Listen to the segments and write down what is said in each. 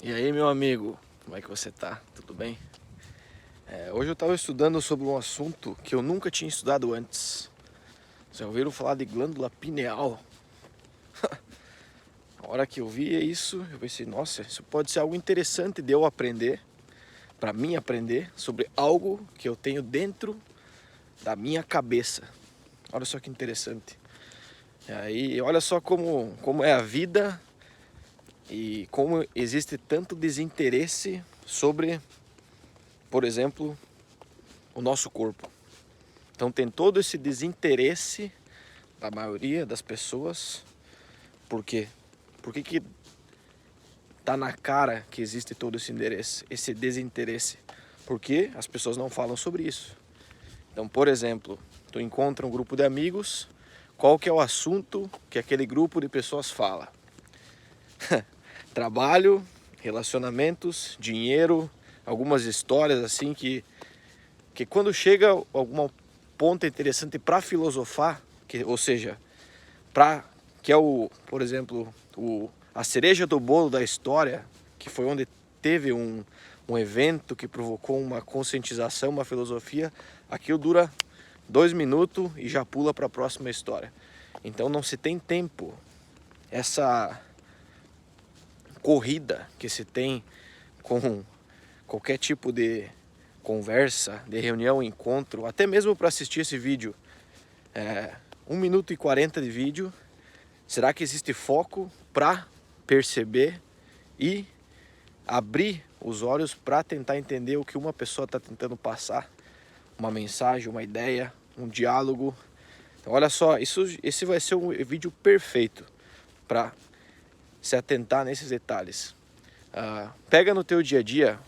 E aí, meu amigo, como é que você tá? Tudo bem? Hoje eu estava estudando sobre um assunto que eu nunca tinha estudado antes. Vocês já ouviram falar de glândula pineal? A hora que eu vi isso, eu pensei, nossa, isso pode ser algo interessante de eu aprender, para mim aprender, sobre algo que eu tenho dentro da minha cabeça. Olha só que interessante. E aí, olha só como é a vida e como existe tanto desinteresse sobre, por exemplo, o nosso corpo. Então tem todo esse desinteresse da maioria das pessoas. Por quê? Por que tá na cara que existe todo esse desinteresse? Porque as pessoas não falam sobre isso. Então, por exemplo, tu encontra um grupo de amigos, qual que é o assunto que aquele grupo de pessoas fala? Trabalho, relacionamentos, dinheiro, algumas histórias assim que quando chega algum ponto interessante para filosofar, ou seja, que é por exemplo, a cereja do bolo da história, que foi onde teve um evento que provocou uma conscientização, uma filosofia, aquilo dura 2 minutos e já pula para a próxima história. Então não se tem tempo. Essa corrida que se tem com qualquer tipo de conversa, de reunião, encontro, até mesmo para assistir esse vídeo, 1 minuto e 40 de vídeo. Será que existe foco para perceber e abrir os olhos para tentar entender o que uma pessoa está tentando passar? Uma mensagem, uma ideia, um diálogo. Então, olha só, esse vai ser um vídeo perfeito para se atentar nesses detalhes. Pega no teu dia a dia,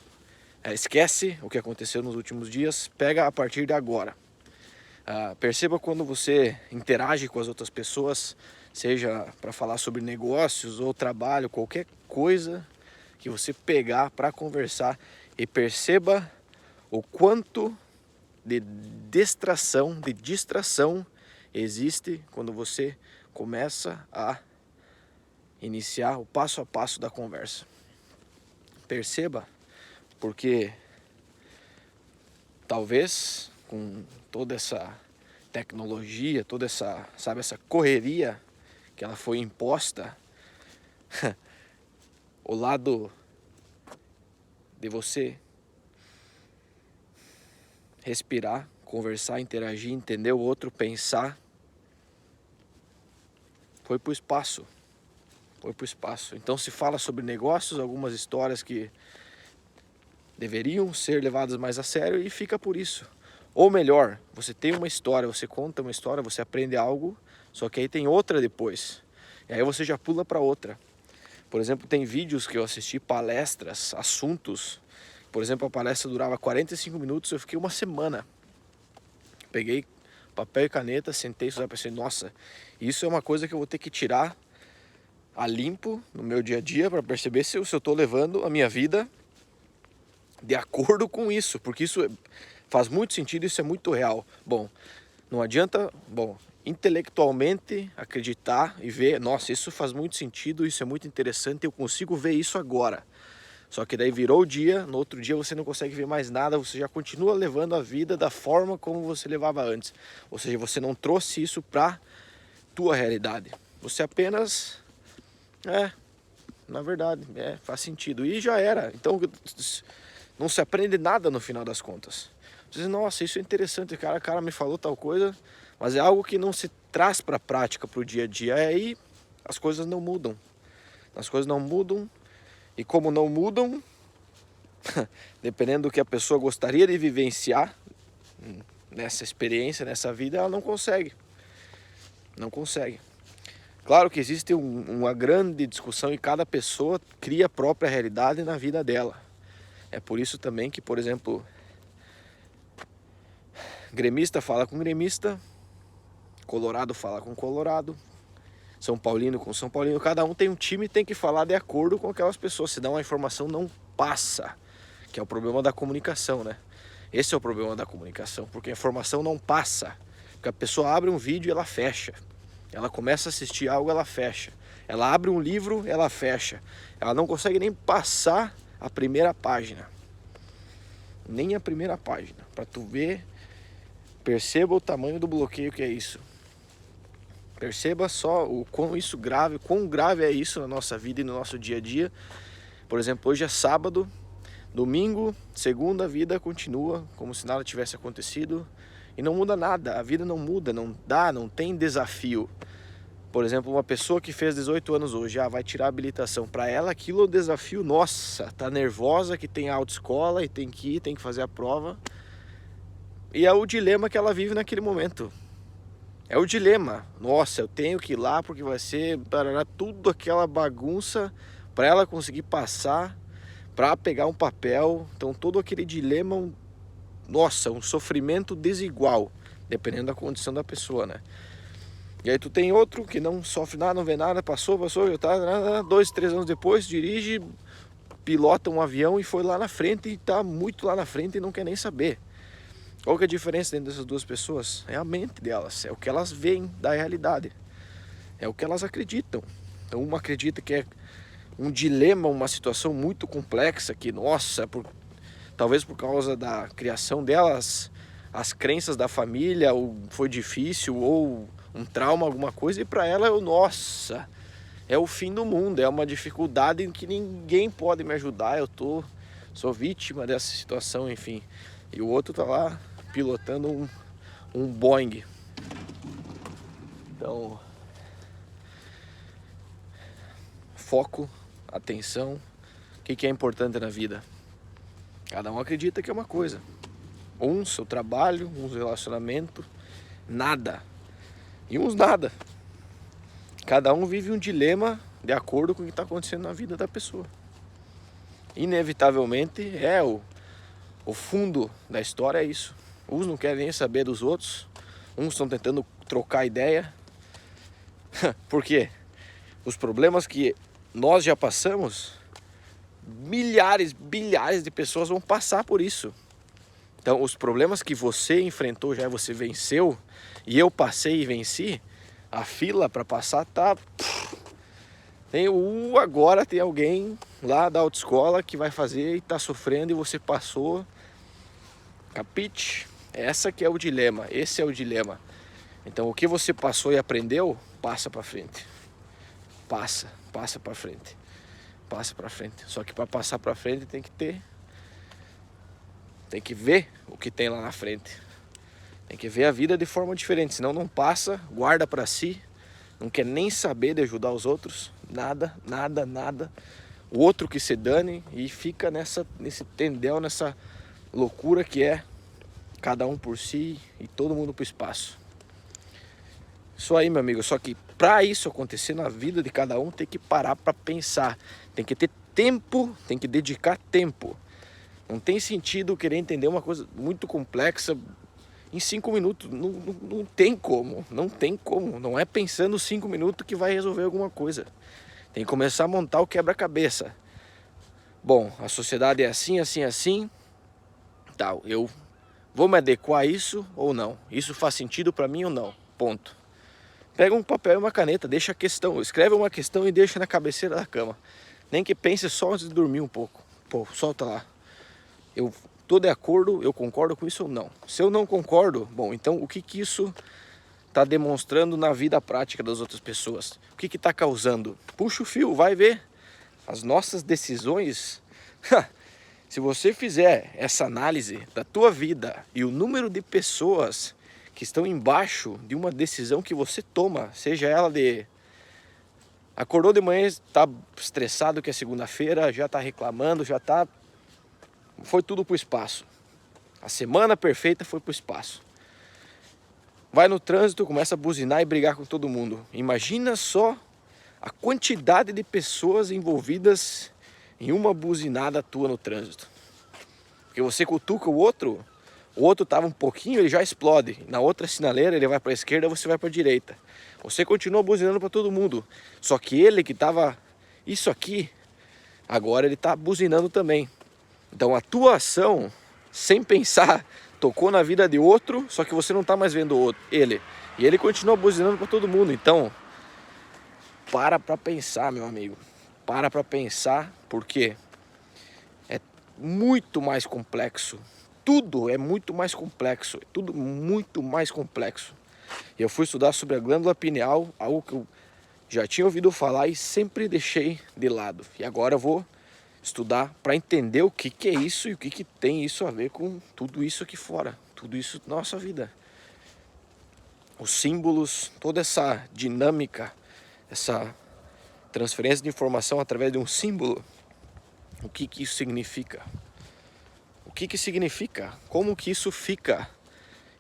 esquece o que aconteceu nos últimos dias, pega a partir de agora. Perceba quando você interage com as outras pessoas, seja para falar sobre negócios ou trabalho, qualquer coisa que você pegar para conversar, e perceba o quanto de distração existe quando você começa a iniciar o passo a passo da conversa. Perceba, porque talvez com toda essa tecnologia, toda essa, sabe, essa correria que ela foi imposta, o lado de você respirar, conversar, interagir, entender o outro, pensar, foi pro espaço. Foi pro espaço. Então se fala sobre negócios, algumas histórias que deveriam ser levadas mais a sério, e fica por isso. Ou melhor, você tem uma história, você conta uma história, você aprende algo, só que aí tem outra depois. E aí você já pula para outra. Por exemplo, tem vídeos que eu assisti, palestras, assuntos. Por exemplo, a palestra durava 45 minutos, eu fiquei uma semana. Peguei papel e caneta, sentei e pensei, nossa, isso é uma coisa que eu vou ter que tirar a limpo no meu dia a dia para perceber se eu estou levando a minha vida de acordo com isso, porque isso faz muito sentido, isso é muito real. Bom, não adianta, intelectualmente acreditar e ver, nossa, isso faz muito sentido, isso é muito interessante, eu consigo ver isso agora. Só que daí virou o dia, no outro dia você não consegue ver mais nada, você já continua levando a vida da forma como você levava antes. Ou seja, você não trouxe isso para tua realidade. Você apenas, na verdade, faz sentido. E já era. Então não se aprende nada no final das contas. Você diz, nossa, isso é interessante, o cara me falou tal coisa, mas é algo que não se traz para a prática, para o dia a dia. Aí as coisas não mudam. As coisas não mudam, e como não mudam, dependendo do que a pessoa gostaria de vivenciar nessa experiência, nessa vida, ela não consegue. Não consegue. Claro que existe uma grande discussão e cada pessoa cria a própria realidade na vida dela. É por isso também que, por exemplo, gremista fala com gremista, colorado fala com colorado, São Paulino com São Paulino, cada um tem um time e tem que falar de acordo com aquelas pessoas, senão a informação não passa, que é o problema da comunicação, né? Esse é o problema da comunicação, porque a informação não passa, porque a pessoa abre um vídeo e ela fecha, ela começa a assistir algo, ela fecha, Ela abre um livro, ela fecha. Ela não consegue nem passar a primeira página. Nem a primeira página. Para tu ver, perceba o tamanho do bloqueio que é isso. Perceba só o quão grave é isso na nossa vida e no nosso dia a dia. Por exemplo, hoje é sábado, domingo, segunda, a vida continua como se nada tivesse acontecido e não muda nada. A vida não muda, não tem desafio. Por exemplo, uma pessoa que fez 18 anos hoje, vai tirar a habilitação. Para ela aquilo é o desafio, nossa, tá nervosa que tem a autoescola e tem que ir, tem que fazer a prova. E é o dilema que ela vive naquele momento. É o dilema, nossa, eu tenho que ir lá porque vai ser tudo aquela bagunça para ela conseguir passar, para pegar um papel. Então todo aquele dilema, nossa, um sofrimento desigual, dependendo da condição da pessoa, né? E aí tu tem outro que não sofre nada, não vê nada, passou, já tá 2, 3 anos depois, dirige, pilota um avião e foi lá na frente e tá muito lá na frente e não quer nem saber. Qual que é a diferença dentro dessas duas pessoas? É a mente delas, é o que elas veem da realidade, é o que elas acreditam. Então uma acredita que é um dilema, uma situação muito complexa, que nossa, talvez por causa da criação delas, as crenças da família, ou foi difícil, ou um trauma, alguma coisa, e para ela nossa, é o fim do mundo, é uma dificuldade em que ninguém pode me ajudar, sou vítima dessa situação, enfim. E o outro tá lá pilotando um Boeing. Então, foco, atenção, o que é importante na vida? Cada um acredita que é uma coisa. Uns seu trabalho, uns relacionamento, nada. E uns nada. Cada um vive um dilema de acordo com o que está acontecendo na vida da pessoa. Inevitavelmente o fundo da história é isso. Uns não querem nem saber dos outros. Uns estão tentando trocar ideia. Por quê? Os problemas que nós já passamos, milhares, bilhares de pessoas vão passar por isso. Então os problemas que você enfrentou já, você venceu, e eu passei e venci, a fila para passar tá... Agora tem alguém lá da autoescola que vai fazer e tá sofrendo e você passou. Capite? Essa que é o dilema, esse é o dilema. Então o que você passou e aprendeu, passa para frente. Passa para frente. Passa para frente. Só que para passar para frente tem que ver o que tem lá na frente. Tem que ver a vida de forma diferente, senão não passa, guarda para si, não quer nem saber de ajudar os outros, nada. O outro que se dane e fica nesse tendel, nessa loucura que é cada um por si e todo mundo pro espaço. Isso aí, meu amigo, só que para isso acontecer na vida de cada um tem que parar para pensar, tem que ter tempo, tem que dedicar tempo. Não tem sentido querer entender uma coisa muito complexa em 5 minutos, não tem como, não é pensando 5 minutos que vai resolver alguma coisa. Tem que começar a montar o quebra-cabeça. Bom, a sociedade é assim, tal, eu vou me adequar a isso ou não? Isso faz sentido para mim ou não? Ponto. Pega um papel e uma caneta, deixa a questão, escreve uma questão e deixa na cabeceira da cama. Nem que pense só antes de dormir um pouco. Pô, solta lá. Eu tô de acordo, eu concordo com isso ou não? Se eu não concordo, bom, então o que isso está demonstrando na vida prática das outras pessoas? O que está causando? Puxa o fio, vai ver. As nossas decisões... Se você fizer essa análise da tua vida e o número de pessoas que estão embaixo de uma decisão que você toma, seja ela de... Acordou de manhã, está estressado que é segunda-feira, já está reclamando, foi tudo pro espaço. A semana perfeita foi pro espaço. Vai no trânsito, começa a buzinar e brigar com todo mundo. Imagina só a quantidade de pessoas envolvidas em uma buzinada tua no trânsito. Porque você cutuca o outro tava um pouquinho, ele já explode. Na outra sinaleira ele vai para a esquerda, você vai para a direita. Você continua buzinando para todo mundo. Só que ele que tava isso aqui, agora ele tá buzinando também. Então a tua ação, sem pensar, tocou na vida de outro, só que você não tá mais vendo ele. E ele continua buzinando para todo mundo. Então, para pra pensar, meu amigo. Para pra pensar, porque é muito mais complexo. Tudo é muito mais complexo. É tudo muito mais complexo. Eu fui estudar sobre a glândula pineal, algo que eu já tinha ouvido falar e sempre deixei de lado. E agora eu vou estudar para entender o que é isso e o que tem isso a ver com tudo isso aqui fora. Tudo isso da nossa vida. Os símbolos, toda essa dinâmica, essa transferência de informação através de um símbolo. O que isso significa? O que significa? Como que isso fica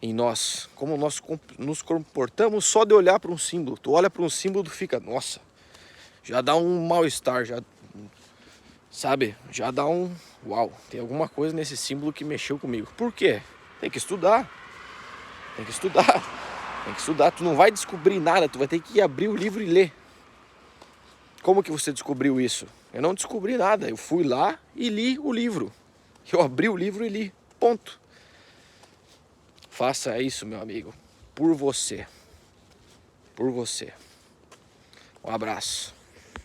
em nós? Como nós nos comportamos só de olhar para um símbolo? Tu olha para um símbolo e fica, nossa, já dá um mal-estar, já, sabe? Já dá um, uau, tem alguma coisa nesse símbolo que mexeu comigo. Por quê? Tem que estudar. Tem que estudar. Tem que estudar. Tu não vai descobrir nada, tu vai ter que abrir o livro e ler. Como que você descobriu isso? Eu não descobri nada, eu fui lá e li o livro. Eu abri o livro e li, ponto. Faça isso, meu amigo, por você. Por você. Um abraço.